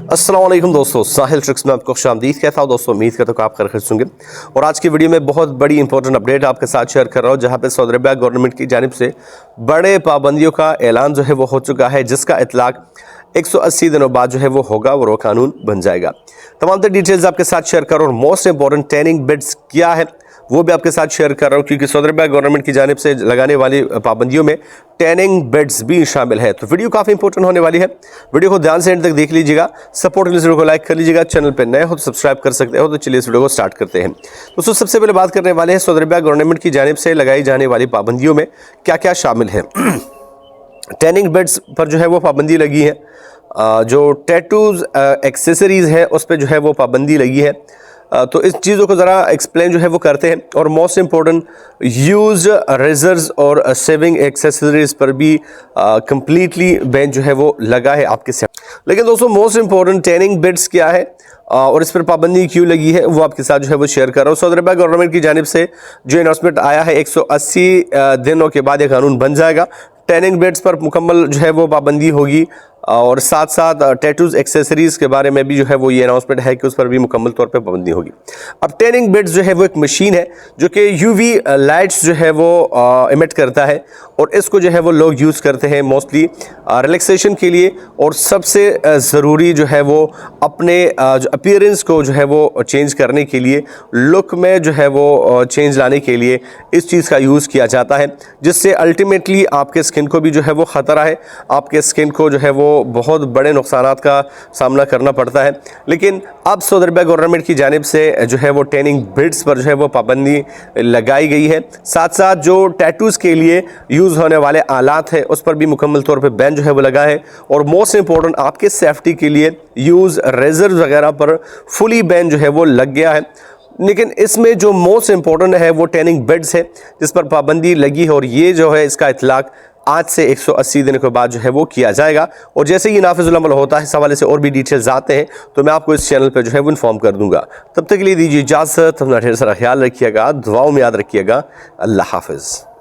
अस्सलाम वालेकुम दोस्तों, साहिल ट्रिक्स में आपको खुशामदीद कहता हूँ। दोस्तों उम्मीद करता हूँ कि आप खैर होंगे। और आज की वीडियो में बहुत बड़ी इंपॉर्टेंट अपडेट आपके साथ शेयर कर रहा हूँ, जहाँ पे सऊदी अरबिया गवर्नमेंट की जानिब से बड़े पाबंदियों का ऐलान जो है वो हो चुका है, जिसका इतलाक 180 दिनों बाद जो है वो होगा और वो कानून बन जाएगा। तमाम तर डिटेल्स आपके साथ शेयर कर रहा हूँ। मोस्ट इंपॉर्टेंट टैनिंग बिड्स क्या है वो भी आपके साथ शेयर कर रहा हूँ, क्योंकि सऊदी अरबिया गवर्नमेंट की जानिब से लगाने वाली पाबंदियों में टैनिंग बेड्स भी शामिल है। तो वीडियो काफ़ी इंपॉर्टेंट होने वाली है। वीडियो को ध्यान से एंड तक देख लीजिएगा। सपोर्ट के लिए वीडियो को लाइक कर लीजिएगा। चैनल पर नए हो तो सब्सक्राइब कर सकते हो। तो चलिए इस वीडियो को स्टार्ट करते हैं। दोस्तों सबसे पहले बात करने वाले हैं सऊदी अरबिया गवर्नमेंट की जानिब से लगाई जाने वाली पाबंदियों में क्या क्या शामिल है। टैनिंग बेड्स पर जो है वो पाबंदी लगी है। जो टैटूज एक्सेसरीज है उस पर जो है वो पाबंदी लगी है। तो इस चीज़ों को ज़रा एक्सप्लेन जो है वो करते हैं। और मोस्ट इम्पोर्टेंट यूज रेजर्स और सेविंग एक्सेसरीज पर भी कंप्लीटली बैन जो है वो लगा है आपके साथ। लेकिन दोस्तों मोस्ट इम्पोर्टेंट टैनिंग बेड्स क्या है और इस पर पाबंदी क्यों लगी है वो आपके साथ जो है वो शेयर कर रहा हूँ। सऊदी अरबिया गवर्नमेंट की जानिब से जो अनाउंसमेंट आया है 180 दिनों के बाद ये कानून बन जाएगा। टैनिंग बेड्स पर मुकम्मल जो है वो पाबंदी होगी और साथ साथ टैटूज एक्सेसरीज़ के बारे में भी जो है वो ये अनाउंसमेंट है कि उस पर भी मुकम्मल तौर पे पाबंदी होगी। अब टैनिंग बेड्स जो है वो एक मशीन है जो कि यूवी लाइट्स जो है वो इमिट करता है और इसको जो है वो लोग यूज़ करते हैं मोस्टली रिलैक्सेशन के लिए। और सबसे ज़रूरी जो है वो अपने जो अपीयरेंस को जो है वो चेंज करने के लिए, लुक में जो है वो चेंज लाने के लिए इस चीज़ का यूज़ किया जाता है, जिससे अल्टीमेटली आपके स्किन को भी जो है वो ख़तरा है। आपके स्किन को जो है वो बहुत बड़े नुकसानात का सामना करना पड़ता है। लेकिन अब सऊदी अरबिया गवर्नमेंट की जानिब से जो है वो टैनिंग बेड्स पर जो है वो पाबंदी लगाई गई है। साथ साथ जो टैटूज़ के लिए यूज़ होने वाले आलात है उस पर भी मुकम्मल तौर पे बैन जो है वो लगा है। और मोस्ट इंपॉर्टेंट आपके सेफ्टी के लिए यूज़ रेजर वगैरह पर फुली बैन जो है वो लग गया है। लेकिन इसमें जो मोस्ट इंपॉर्टेंट है वो टैनिंग बेड्स है जिस पर पाबंदी लगी है और ये जो है इसका इतलाक आज से 180 दिन के बाद जो है वो किया जाएगा। और जैसे ही नाफिजुल अमल होता है इस हवाले से और भी डिटेल्स आते हैं तो मैं आपको इस चैनल पर जो है वो इन्फॉर्म कर दूंगा। तब तक के लिए दीजिए इजाज़त। अपना ढेर सारा ख्याल रखिएगा, दुआओं में याद रखिएगा। अल्लाह हाफिज़।